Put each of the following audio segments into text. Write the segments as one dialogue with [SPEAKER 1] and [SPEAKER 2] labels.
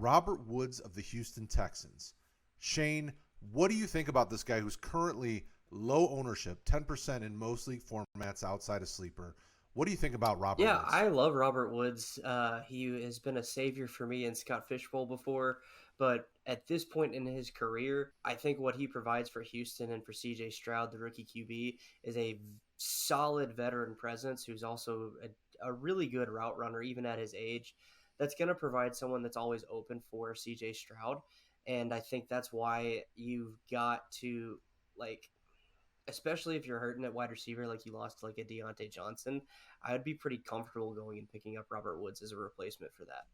[SPEAKER 1] Robert Woods of the Houston Texans. Shane, what do you think about this guy who's currently low ownership, 10% in most league formats outside of Sleeper? What do you think about Robert
[SPEAKER 2] Yeah,
[SPEAKER 1] Woods?
[SPEAKER 2] I love Robert Woods. He has been a savior for me in Scott Fishbowl before, but at this point in his career, I think what he provides for Houston and for CJ Stroud, the rookie QB, is a solid veteran presence who's also a really good route runner, even at his age. That's going to provide someone that's always open for CJ Stroud. And I think that's why you've got to, like, especially if you're hurting at wide receiver, like you lost like a Deontay Johnson, I would be pretty comfortable going and picking up Robert Woods as a replacement for that.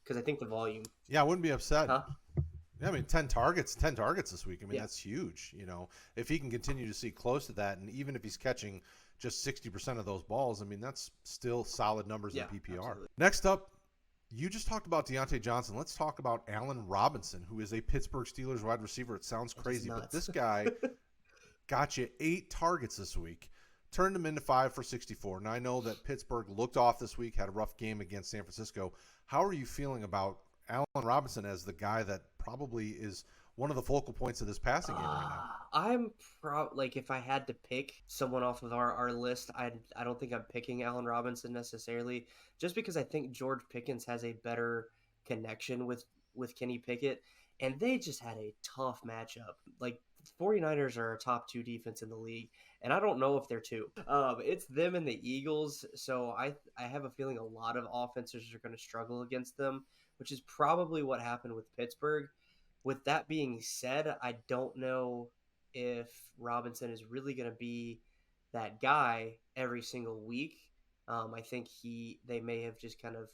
[SPEAKER 2] Because I think the volume.
[SPEAKER 1] Yeah, I wouldn't be upset.
[SPEAKER 2] Huh?
[SPEAKER 1] Yeah, I mean, 10 targets this week. I mean,
[SPEAKER 2] Yeah.
[SPEAKER 1] that's huge. You know, if he can continue to see close to that, and even if he's catching just 60% of those balls, I mean, that's still solid numbers in PPR.
[SPEAKER 2] Absolutely.
[SPEAKER 1] Next up, you just talked about Deontay Johnson. Let's talk about Allen Robinson, who is a Pittsburgh Steelers wide receiver. It sounds crazy, but this guy got you 8 targets this week, turned them into 5 for 64. And I know that Pittsburgh looked off this week, had a rough game against San Francisco. How are you feeling about Allen Robinson as the guy that probably is one of the focal points of this passing game right now?
[SPEAKER 2] I'm like, if I had to pick someone off of our list, I don't think I'm picking Allen Robinson necessarily, just because I think George Pickens has a better connection with Kenny Pickett, and they just had a tough matchup. Like, 49ers are a top 2 defense in the league, and I don't know if they're 2. It's them and the Eagles, so I have a feeling a lot of offenses are going to struggle against them, which is probably what happened with Pittsburgh. With that being said, I don't know if Robinson is really going to be that guy every single week. I think they may have just kind of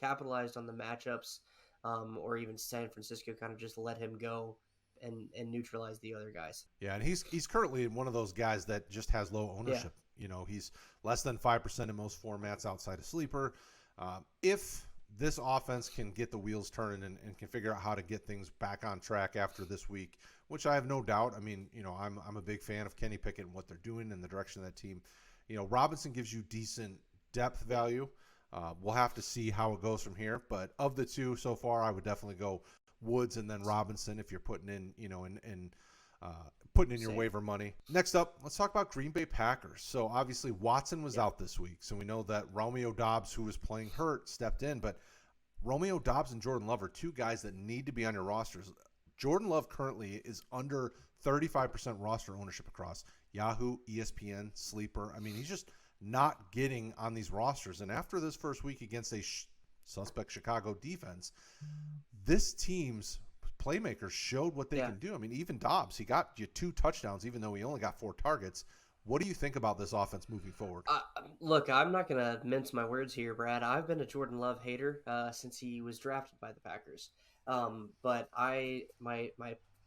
[SPEAKER 2] capitalized on the matchups, or even San Francisco kind of just let him go and neutralize the other guys.
[SPEAKER 1] Yeah, and he's currently one of those guys that just has low ownership.
[SPEAKER 2] Yeah.
[SPEAKER 1] You know, he's less than 5% in most formats outside of Sleeper. If this offense can get the wheels turning and can figure out how to get things back on track after this week, which I have no doubt. I mean, you know, I'm a big fan of Kenny Pickett and what they're doing and the direction of that team. You know, Robinson gives you decent depth value. We'll have to see how it goes from here. But of the two so far, I would definitely go Woods and then Robinson if you're putting in, you know, putting in your waiver money. Next up, let's talk about Green Bay Packers. So obviously Watson was out this week. So we know that Romeo Doubs, who was playing hurt, stepped in. But Romeo Doubs and Jordan Love are 2 guys that need to be on your rosters. Jordan Love currently is under 35% roster ownership across Yahoo, ESPN, Sleeper. I mean, he's just not getting on these rosters. And after this first week against a suspect Chicago defense, this team's playmakers showed what they can do. I mean, even Doubs, he got you 2 touchdowns, even though he only got 4 targets. What do you think about this offense moving forward?
[SPEAKER 2] Look, I'm not going to mince my words here, Brad. I've been a Jordan Love hater since he was drafted by the Packers. But my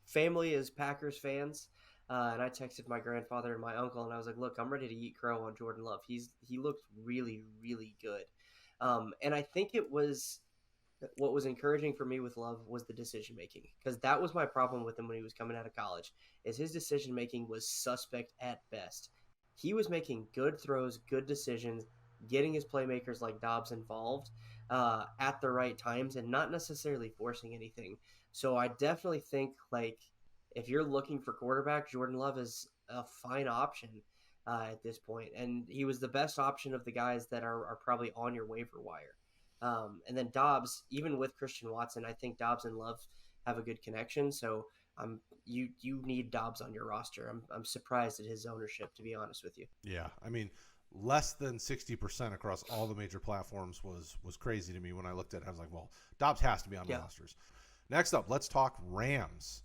[SPEAKER 2] family is Packers fans, and I texted my grandfather and my uncle, and I was like, "Look, I'm ready to eat crow on Jordan Love. He looked really, really good." And I think what was encouraging for me with Love was the decision making, because that was my problem with him when he was coming out of college. Is his decision making was suspect at best. He was making good throws, good decisions, getting his playmakers like Doubs involved at the right times, and not necessarily forcing anything. So I definitely think, like, if you're looking for quarterback, Jordan Love is a fine option at this point, and he was the best option of the guys that are probably on your waiver wire. And then Doubs, even with Christian Watson, I think Doubs and Love have a good connection. So you need Doubs on your roster. I'm surprised at his ownership, to be honest with you.
[SPEAKER 1] Yeah, I mean, less than 60% across all the major platforms was crazy to me when I looked at it. I was like, well, Doubs has to be on rosters. Next up, let's talk Rams.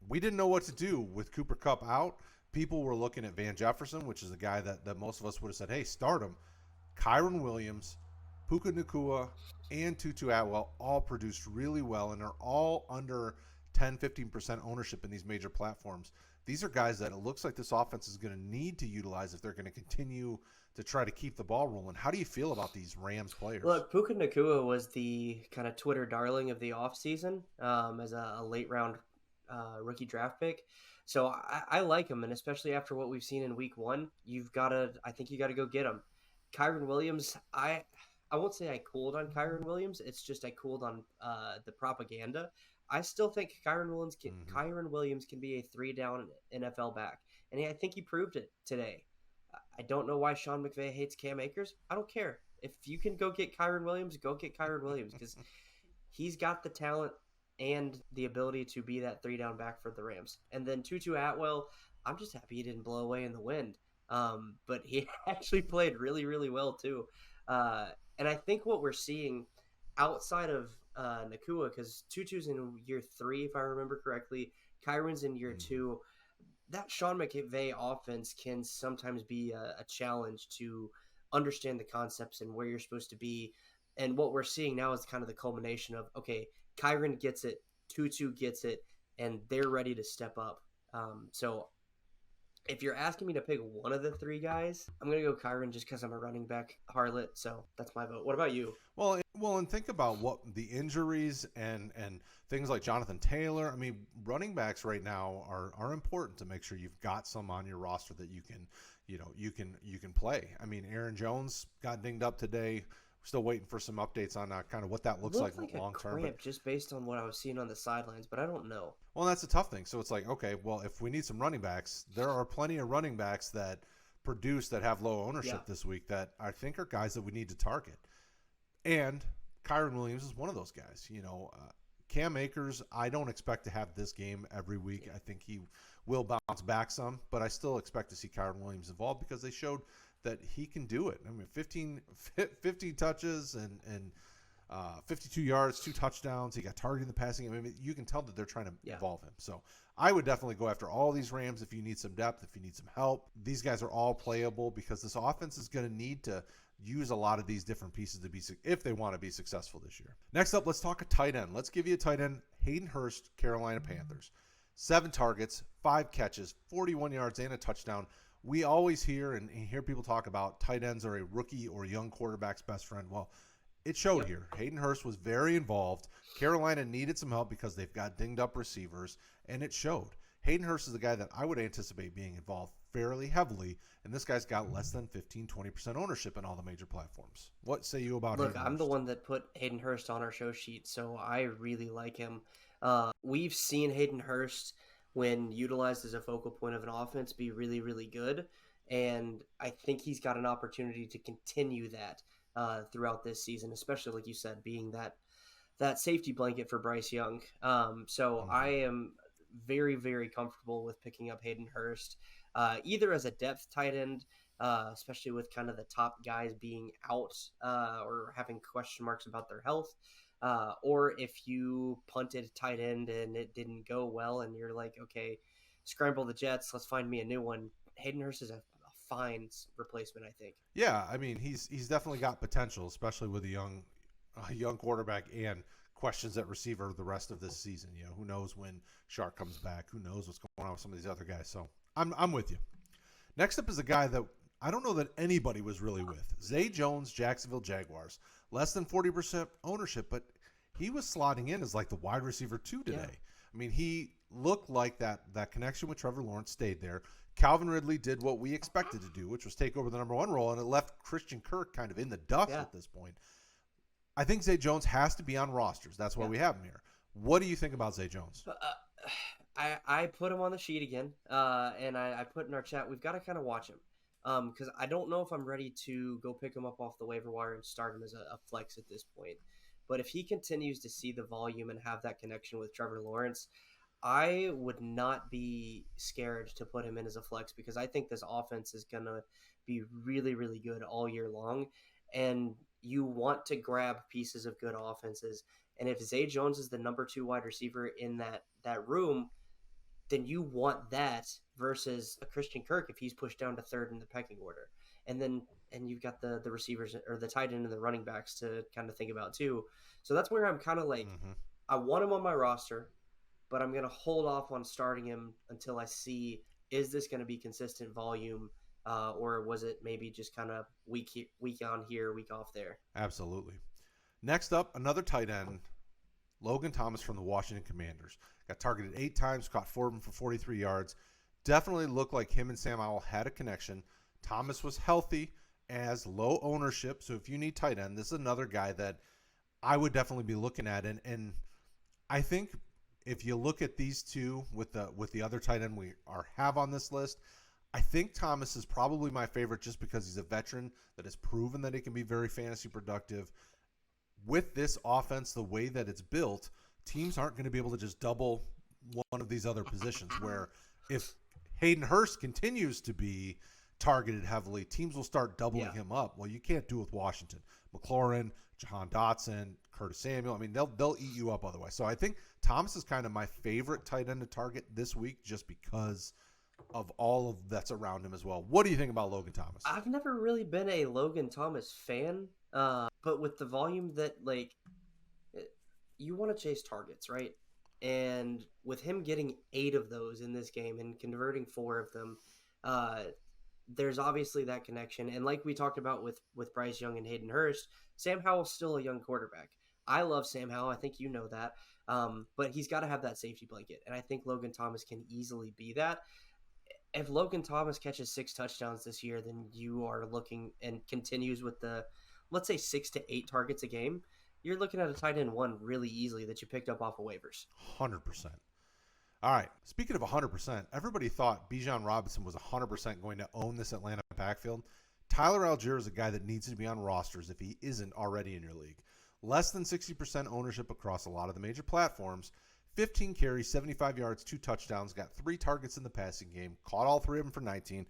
[SPEAKER 1] We didn't know what to do with Cooper Kupp out. People were looking at Van Jefferson, which is a guy that most of us would have said, hey, start him. Kyren Williams, Puka Nacua, and TuTu Atwell all produced really well and are all under 10-15% ownership in these major platforms. These are guys that it looks like this offense is going to need to utilize if they're going to continue to try to keep the ball rolling. How do you feel about these Rams players?
[SPEAKER 2] Look, Puka Nacua was the kind of Twitter darling of the offseason as a late round rookie draft pick. So I like him, and especially after what we've seen in week 1, I think you got to go get him. Kyren Williams, I won't say I cooled on Kyren Williams. It's just I cooled on the propaganda. I still think Kyren Williams can be a 3-down NFL back, and I think he proved it today. I don't know why Sean McVay hates Cam Akers. I don't care. If you can go get Kyren Williams, go get Kyren Williams because he's got the talent and the ability to be that 3-down back for the Rams. And then TuTu Atwell, I'm just happy he didn't blow away in the wind. But he actually played really, really well too. And I think what we're seeing outside of Nacua, because TuTu's in year 3, if I remember correctly, Kyron's in year 2. That Sean McVay offense can sometimes be a challenge to understand the concepts and where you're supposed to be. And what we're seeing now is kind of the culmination of, okay, Kyren gets it, TuTu gets it, and they're ready to step up. So if you're asking me to pick one of the 3 guys, I'm going to go Kyren just because I'm a running back harlot. So that's my vote. What about you?
[SPEAKER 1] Well, and think about what the injuries and things like Jonathan Taylor. I mean, running backs right now are important to make sure you've got some on your roster that you can play. I mean, Aaron Jones got dinged up today. We're still waiting for some updates on kind of what that looks like long term.
[SPEAKER 2] But just based on what I was seeing on the sidelines, but I don't know.
[SPEAKER 1] Well, that's a tough thing. So it's like, okay, well, if we need some running backs, there are plenty of running backs that produce that have low ownership this week that I think are guys that we need to target. And Kyren Williams is one of those guys. Cam Akers, I don't expect to have this game every week. I think he will bounce back some, but I still expect to see Kyren Williams involved because they showed that he can do it. I mean, 15 touches and 52 yards, 2 touchdowns. He got targeted in the passing game. I mean, you can tell that they're trying to involve him. So I would definitely go after all these Rams if you need some depth, if you need some help. These guys are all playable because this offense is going to need to use a lot of these different pieces to be if they want to be successful this year. Next up, let's talk a tight end. Let's give you a tight end. Hayden Hurst, Carolina Panthers. 7 targets, 5 catches, 41 yards, and a touchdown. We always hear people talk about tight ends are a rookie or young quarterback's best friend. Well, it showed here. Hayden Hurst was very involved. Carolina needed some help because they've got dinged up receivers, and it showed. Hayden Hurst is the guy that I would anticipate being involved fairly heavily, and this guy's got less than 15-20% ownership in all the major platforms. What say you about
[SPEAKER 2] Look,
[SPEAKER 1] Hayden
[SPEAKER 2] I'm
[SPEAKER 1] Hurst?
[SPEAKER 2] the one that put Hayden Hurst on our show sheet, so I really like him. We've seen Hayden Hurst, when utilized as a focal point of an offense, be really, really good, and I think he's got an opportunity to continue that throughout this season, especially, like you said, being that safety blanket for Bryce Young. So I am very, very comfortable with picking up Hayden Hurst, either as a depth tight end, especially with kind of the top guys being out or having question marks about their health, or if you punted tight end and it didn't go well and you're like, okay, scramble the Jets, let's find me a new one. Hayden Hurst is a fine replacement, I think.
[SPEAKER 1] Yeah, I mean, he's definitely got potential, especially with a young quarterback and questions at receiver the rest of this season. Who knows when Shark comes back? Who knows what's going on with some of these other guys? So I'm with you. Next up is a guy that I don't know that anybody was really with. Zay Jones, Jacksonville Jaguars. Less than 40% ownership, but he was slotting in as like the wide receiver 2 today. Yeah. I mean, he looked like that connection with Trevor Lawrence stayed there. Calvin Ridley did what we expected to do, which was take over the number 1 role, and it left Christian Kirk kind of in the dust at this point. I think Zay Jones has to be on rosters. That's why we have him here. What do you think about Zay Jones?
[SPEAKER 2] I put him on the sheet again, and I put in our chat, we've got to kind of watch him because I don't know if I'm ready to go pick him up off the waiver wire and start him as a flex at this point. But if he continues to see the volume and have that connection with Trevor Lawrence, I would not be scared to put him in as a flex because I think this offense is going to be really, really good all year long. And you want to grab pieces of good offenses. And if Zay Jones is the number 2 wide receiver in that room, then you want that versus a Christian Kirk if he's pushed down to 3rd in the pecking order. And you've got the receivers or the tight end and the running backs to kind of think about too. So that's where I'm kind of like, I want him on my roster, but I'm going to hold off on starting him until I see, is this going to be consistent volume or was it maybe just kind of week on here, week off there?
[SPEAKER 1] Absolutely. Next up, another tight end, Logan Thomas from the Washington Commanders. Got targeted 8 times, caught 4 of them for 43 yards. Definitely looked like him and Sam Howell had a connection. Thomas was healthy. as low ownership. So if you need tight end, this is another guy that I would definitely be looking at. And I think if you look at these two with the other tight end have on this list, I think Thomas is probably my favorite just because he's a veteran that has proven that he can be very fantasy productive. With this offense, the way that it's built, teams aren't going to be able to just double one of these other positions, where if Hayden Hurst continues to be targeted heavily, teams will start doubling him up. Well, you can't do it with Washington. McLaurin, Jahan Dotson, Curtis Samuel. I mean, they'll eat you up otherwise. So I think Thomas is kind of my favorite tight end to target this week just because of all of that's around him as well. What do you think about Logan Thomas?
[SPEAKER 2] I've never really been a Logan Thomas fan, but with the volume that, like, you want to chase targets, right? And with him getting 8 of those in this game and converting 4 of them, there's obviously that connection. And like we talked about with Bryce Young and Hayden Hurst, Sam Howell's still a young quarterback. I love Sam Howell. I think you know that. But he's got to have that safety blanket. And I think Logan Thomas can easily be that. If Logan Thomas catches 6 touchdowns this year, then you are looking and continues with the, let's say, 6 to 8 targets a game. You're looking at a tight end 1 really easily that you picked up off of waivers.
[SPEAKER 1] 100%. All right. Speaking of 100%, everybody thought Bijan Robinson was 100% going to own this Atlanta backfield. Tyler Allgeier is a guy that needs to be on rosters if he isn't already in your league. Less than 60% ownership across a lot of the major platforms. 15 carries, 75 yards, 2 touchdowns, got 3 targets in the passing game, caught all 3 of them for 19.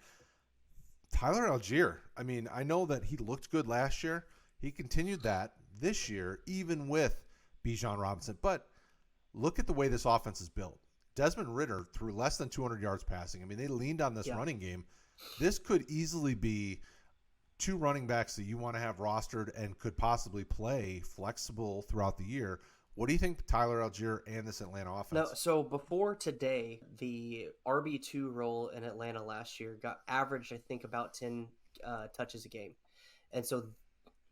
[SPEAKER 1] Tyler Allgeier, I mean, I know that he looked good last year. He continued that this year, even with Bijan Robinson. But look at the way this offense is built. Desmond Ridder threw less than 200 yards passing. I mean, they leaned on this running game. This could easily be 2 running backs that you want to have rostered and could possibly play flexible throughout the year. What do you think Tyler Allgeier and this Atlanta offense?
[SPEAKER 2] No, so before today, the RB2 role in Atlanta last year got averaged, I think, about 10 touches a game. And so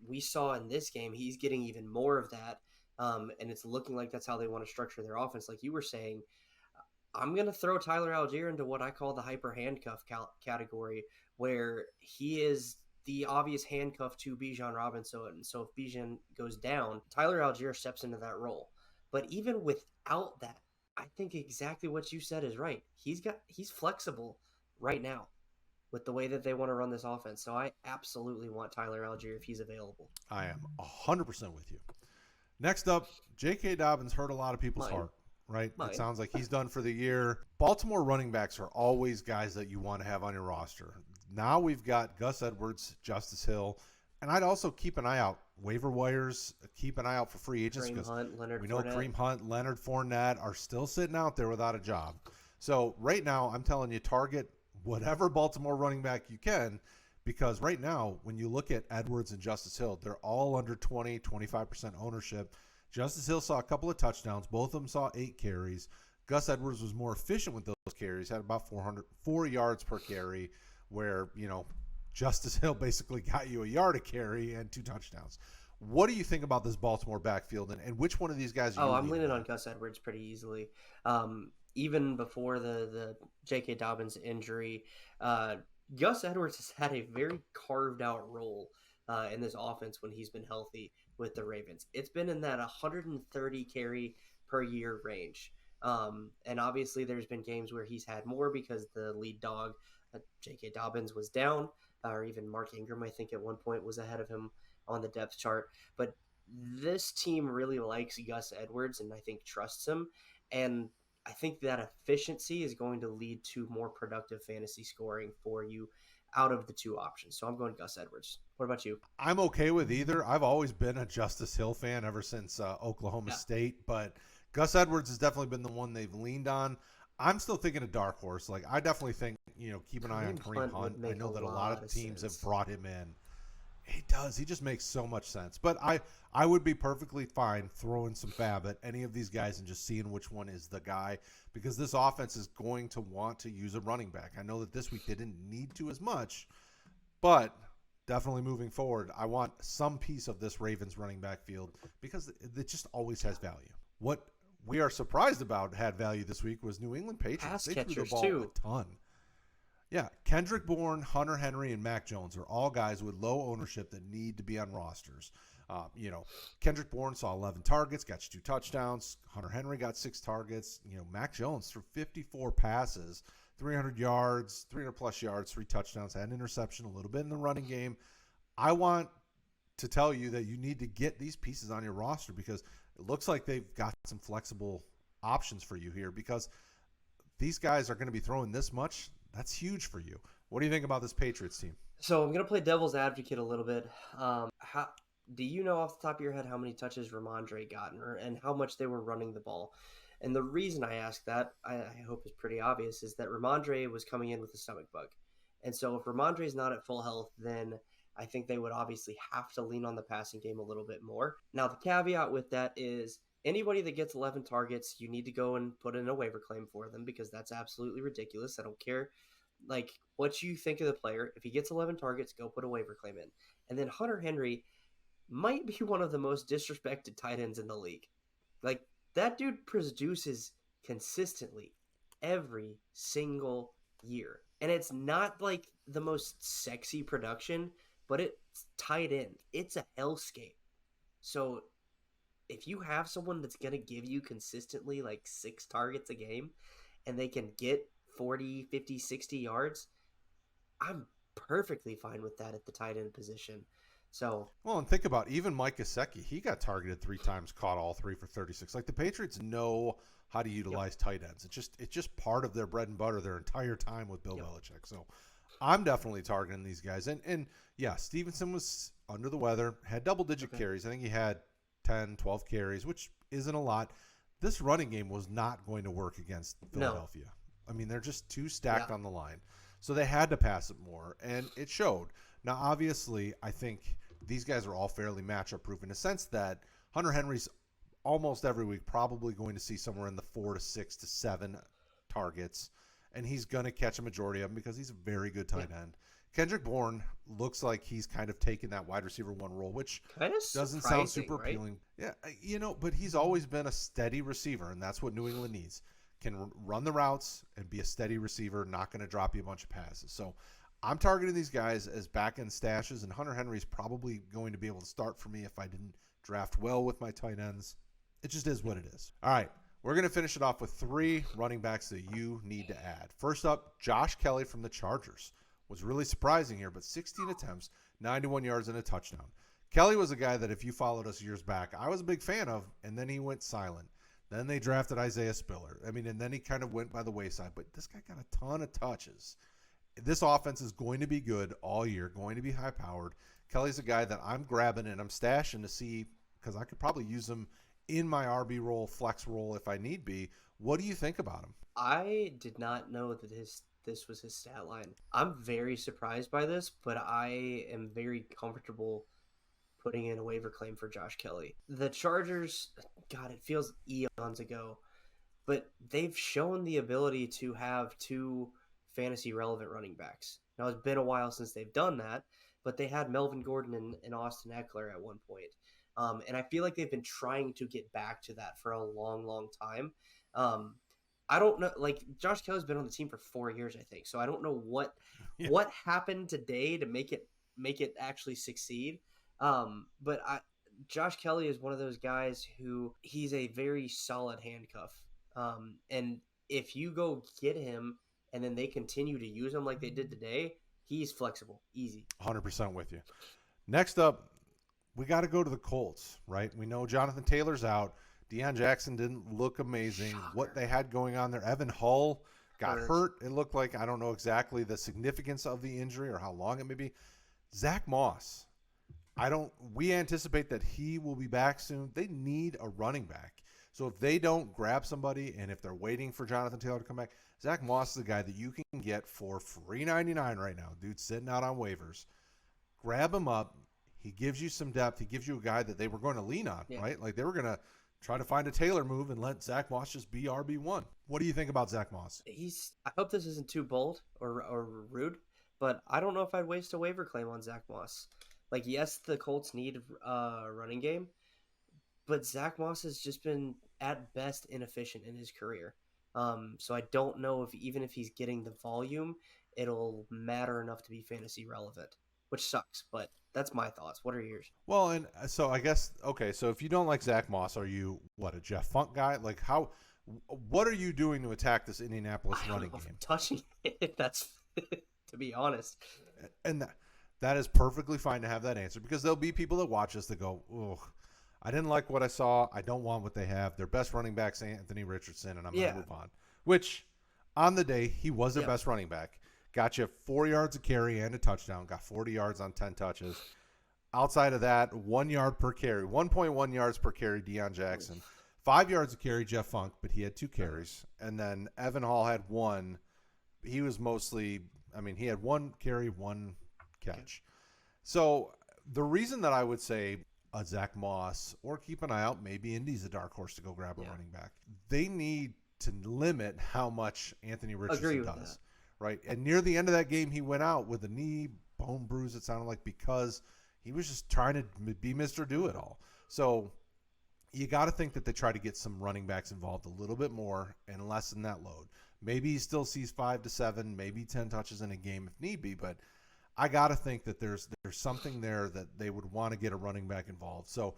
[SPEAKER 2] we saw in this game, he's getting even more of that. And it's looking like that's how they want to structure their offense. Like you were saying, I'm going to throw Tyler Allgeier into what I call the hyper handcuff category, where he is the obvious handcuff to Bijan Robinson. So if Bijan goes down, Tyler Allgeier steps into that role. But even without that, I think exactly what you said is right. He's flexible right now with the way that they want to run this offense. So I absolutely want Tyler Allgeier if he's available.
[SPEAKER 1] I am 100% with you. Next up, J.K. Dobbins hurt a lot of people's heart, right? It sounds like he's done for the year. Baltimore running backs are always guys that you want to have on your roster. Now we've got Gus Edwards, Justice Hill, and I'd also keep an eye out. Waiver wires, keep an eye out for free agents.
[SPEAKER 2] Kareem Hunt, Leonard
[SPEAKER 1] we know
[SPEAKER 2] Fournette.
[SPEAKER 1] Kareem Hunt, Leonard Fournette are still sitting out there without a job. So right now I'm telling you, target whatever Baltimore running back you can, because right now when you look at Edwards and Justice Hill, they're all under 20, 25% ownership. Justice Hill saw a couple of touchdowns. Both of them saw 8 carries. Gus Edwards was more efficient with those carries, had about 4 yards per carry, where, you know, Justice Hill basically got you a yard a carry and 2 touchdowns. What do you think about this Baltimore backfield, and which one of these guys are you
[SPEAKER 2] I'm leaning on Gus Edwards pretty easily. Even before the J.K. Dobbins injury, Gus Edwards has had a very carved out role in this offense when he's been healthy with the Ravens. It's been in that 130 carry per year range. And obviously there's been games where he's had more because the lead dog, J.K. Dobbins, was down, or even Mark Ingram, I think at one point, was ahead of him on the depth chart. But this team really likes Gus Edwards and I think trusts him. And I think that efficiency is going to lead to more productive fantasy scoring for you out of the 2 options. So I'm going Gus Edwards. What about you?
[SPEAKER 1] I'm okay with either. I've always been a Justice Hill fan ever since Oklahoma State, but Gus Edwards has definitely been the one they've leaned on. I'm still thinking a dark horse. Like, I definitely think, keep an eye on Kareem Hunt. I know that a lot of teams have brought him in. He does. He just makes so much sense. But I would be perfectly fine throwing some fab at any of these guys and just seeing which one is the guy, because this offense is going to want to use a running back. I know that this week they didn't need to as much, but definitely moving forward, I want some piece of this Ravens running back field because it just always has value. What we are surprised about had value this week was New England Patriots.
[SPEAKER 2] Pass
[SPEAKER 1] they threw the
[SPEAKER 2] catchers,
[SPEAKER 1] ball
[SPEAKER 2] too.
[SPEAKER 1] a ton. Yeah, Kendrick Bourne, Hunter Henry, and Mac Jones are all guys with low ownership that need to be on rosters. Kendrick Bourne saw 11 targets, got you 2 touchdowns. Hunter Henry got 6 targets. Mac Jones threw 54 passes, 300 yards, 300 plus yards, 3 touchdowns, had an interception, a little bit in the running game. I want to tell you that you need to get these pieces on your roster because it looks like they've got some flexible options for you here because these guys are going to be throwing this much. That's huge for you. What do you think about this Patriots team?
[SPEAKER 2] So I'm going to play devil's advocate a little bit. How do you know off the top of your head how many touches Ramondre got and how much they were running the ball? And the reason I ask that, I hope is pretty obvious, is that Ramondre was coming in with a stomach bug. And so if Ramondre is not at full health, then I think they would obviously have to lean on the passing game a little bit more. Now, the caveat with that is anybody that gets 11 targets, you need to go and put in a waiver claim for them because that's absolutely ridiculous. I don't care what you think of the player. If he gets 11 targets, go put a waiver claim in. And then Hunter Henry might be one of the most disrespected tight ends in the league. That dude produces consistently every single year. And it's not like the most sexy production, but it's tight end. It's a hellscape. So if you have someone that's going to give you consistently 6 targets a game and they can get 40, 50, 60 yards, I'm perfectly fine with that at the tight end position. So,
[SPEAKER 1] well, and think about even Mike Gesicki. He got targeted 3 times, caught all 3 for 36. The Patriots know how to utilize tight ends. It's just part of their bread and butter their entire time with Bill Belichick. So I'm definitely targeting these guys. And yeah, Stevenson was under the weather, had double-digit carries. I think he had 10, 12 carries, which isn't a lot. This running game was not going to work against Philadelphia. No. I mean, they're just too stacked on the line. So they had to pass it more, and it showed. Now, obviously, I think these guys are all fairly matchup-proof in the sense that Hunter Henry's almost every week probably going to see somewhere in the 4 to 6 to 7 targets, and he's going to catch a majority of them because he's a very good tight end. Kendrick Bourne looks like he's kind of taken that wide receiver 1 role, which
[SPEAKER 2] kind of
[SPEAKER 1] doesn't sound super appealing. Yeah, but he's always been a steady receiver, and that's what New England needs. Can run the routes and be a steady receiver, not going to drop you a bunch of passes. So I'm targeting these guys as back-end stashes, and Hunter Henry's probably going to be able to start for me if I didn't draft well with my tight ends. It just is what it is. All right, we're going to finish it off with 3 running backs that you need to add. First up, Josh Kelley from the Chargers. Was really surprising here, but 16 attempts, 91 yards, and a touchdown. Kelley was a guy that if you followed us years back, I was a big fan of, and then he went silent. Then they drafted Isaiah Spiller. And then he kind of went by the wayside. But this guy got a ton of touches. This offense is going to be good all year, going to be high-powered. Kelley's a guy that I'm grabbing and I'm stashing to see because I could probably use him in my RB role, flex role if I need be. What do you think about him?
[SPEAKER 2] I did not know that this was his stat line. I'm very surprised by this, but I am very comfortable putting in a waiver claim for Josh Kelley. The Chargers, God, it feels eons ago, but they've shown the ability to have 2 fantasy relevant running backs. Now, it's been a while since they've done that, but they had Melvin Gordon and Austin Eckler at one point. And I feel like they've been trying to get back to that for a long, long time. I don't know, Josh Kelley's been on the team for 4 years, I think. So I don't know what happened today to make it actually succeed. But Josh Kelley is one of those guys who he's a very solid handcuff. And if you go get him and then they continue to use him like they did today, he's flexible, easy.
[SPEAKER 1] 100% with you. Next up, we got to go to the Colts, right? We know Jonathan Taylor's out. Deion Jackson didn't look amazing.
[SPEAKER 2] Shocker.
[SPEAKER 1] What they had going on there, Evan Hull got hurt. It looked like, I don't know exactly the significance of the injury or how long it may be. Zack Moss, we anticipate that he will be back soon. They need a running back. So if they don't grab somebody and if they're waiting for Jonathan Taylor to come back, Zack Moss is the guy that you can get for $3.99 right now. Dude's sitting out on waivers. Grab him up. He gives you some depth. He gives you a guy that they were going to lean on, right? They were going to try to find a Taylor move and let Zack Moss just be RB1. What do you think about Zack Moss?
[SPEAKER 2] I hope this isn't too bold or rude, but I don't know if I'd waste a waiver claim on Zack Moss. Yes, the Colts need a running game, but Zack Moss has just been at best inefficient in his career. So I don't know if even if he's getting the volume, it'll matter enough to be fantasy relevant, which sucks, but that's my thoughts. What are yours?
[SPEAKER 1] Well, and so I guess, okay, so if you don't like Zack Moss, are you, what, a Jeff Funk guy? Like, what are you doing to attack this Indianapolis
[SPEAKER 2] I don't
[SPEAKER 1] running
[SPEAKER 2] know if
[SPEAKER 1] game?
[SPEAKER 2] I'm touching it. That's, to be honest.
[SPEAKER 1] And that is perfectly fine to have that answer, because there'll be people that watch us that go, oh, I didn't like what I saw. I don't want what they have. Their best running back's Anthony Richardson, and I'm going to move on. Which, on the day, he was their best running back. Got you 4 yards a carry and a touchdown. Got 40 yards on 10 touches. Outside of that, 1 yard per carry. 1.1 yards per carry, Deion Jackson. 5 yards a carry, Jeff Funk, but he had 2 carries. And then Evan Hall had 1. He was mostly, he had 1 carry, 1 catch. So the reason that I would say a Zack Moss, or keep an eye out, maybe Indy's a dark horse to go grab a running back, they need to limit how much Anthony Richardson does. Right? And near the end of that game, he went out with a knee bone bruise, it sounded like, because he was just trying to be Mr. Do-It-All. So you got to think that they try to get some running backs involved a little bit more and lessen that load. Maybe he still sees 5 to 7, maybe 10 touches in a game if need be, but I got to think that there's something there that they would want to get a running back involved. So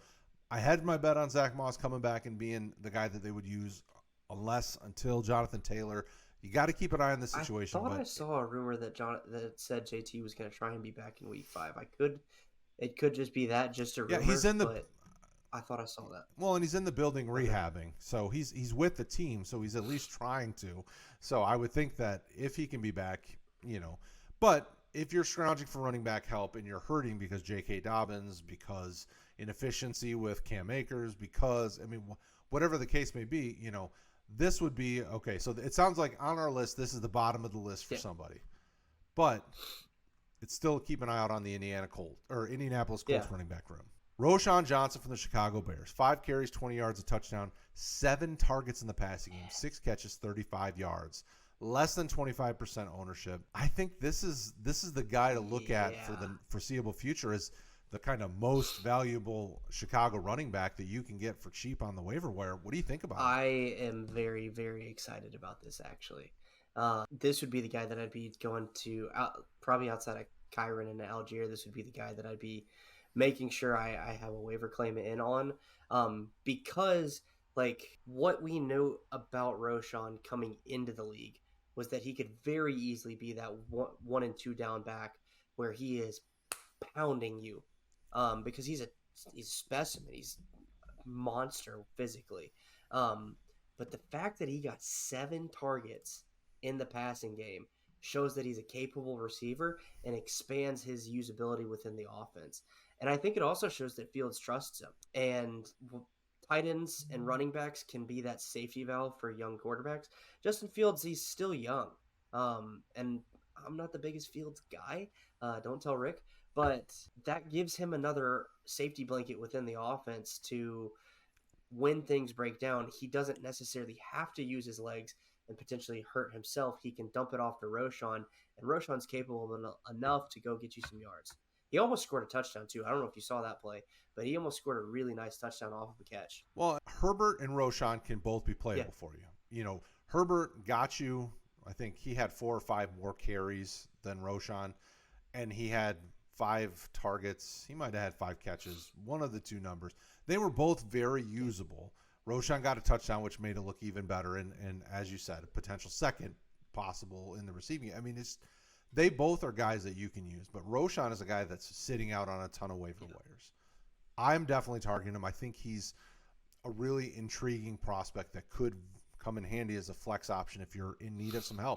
[SPEAKER 1] I had my bet on Zack Moss coming back and being the guy that they would use until Jonathan Taylor. You got to keep an eye on the situation.
[SPEAKER 2] I saw a rumor that said JT was going to try and be back in week 5. It could just be that, just a rumor.
[SPEAKER 1] Yeah, he's in the.
[SPEAKER 2] But I thought I saw that.
[SPEAKER 1] Well, and he's in the building rehabbing, so he's with the team, so he's at least trying to. So I would think that if he can be back, but if you're scrounging for running back help and you're hurting because J.K. Dobbins, because inefficiency with Cam Akers, because whatever the case may be, this would be okay. So it sounds like on our list, this is the bottom of the list for somebody, but it's still keep an eye out on the Indianapolis Colts running back room. Roschon Johnson from the Chicago Bears, 5 carries, 20 yards, a touchdown, 7 targets in the passing game, 6 catches, 35 yards, less than 25% ownership. I think this is the guy to look at for the foreseeable future as the kind of most valuable Chicago running back that you can get for cheap on the waiver wire. What do you think about it?
[SPEAKER 2] I am very, very excited about this, actually. This would be the guy that I'd be going to, probably outside of Kyren and Allgeier, this would be the guy that I'd be making sure I have a waiver claim in on. Because, what we know about Roschon coming into the league was that he could very easily be that 1 and 2 down back where he is pounding you. Because he's a specimen. He's a monster physically. But the fact that he got 7 targets in the passing game shows that he's a capable receiver and expands his usability within the offense. And I think it also shows that Fields trusts him. And tight ends and running backs can be that safety valve for young quarterbacks. Justin Fields, he's still young. And I'm not the biggest Fields guy. Don't tell Rick. But that gives him another safety blanket within the offense to, when things break down, he doesn't necessarily have to use his legs and potentially hurt himself. He can dump it off to Roschon, and Roschon's capable enough to go get you some yards. He almost scored a touchdown, too. I don't know if you saw that play, but he almost scored a really nice touchdown off of a catch.
[SPEAKER 1] Well, Herbert and Roschon can both be playable for you. Herbert got you, I think he had 4 or 5 more carries than Roschon, and he had 5 targets. He might have had 5 catches, one of the 2 numbers. They were both very usable. Roschon got a touchdown, which made it look even better. And as you said, a potential second possible in the receiving. They both are guys that you can use. But Roschon is a guy that's sitting out on a ton of waiver wires. I'm definitely targeting him. I think he's a really intriguing prospect that could come in handy as a flex option if you're in need of some help.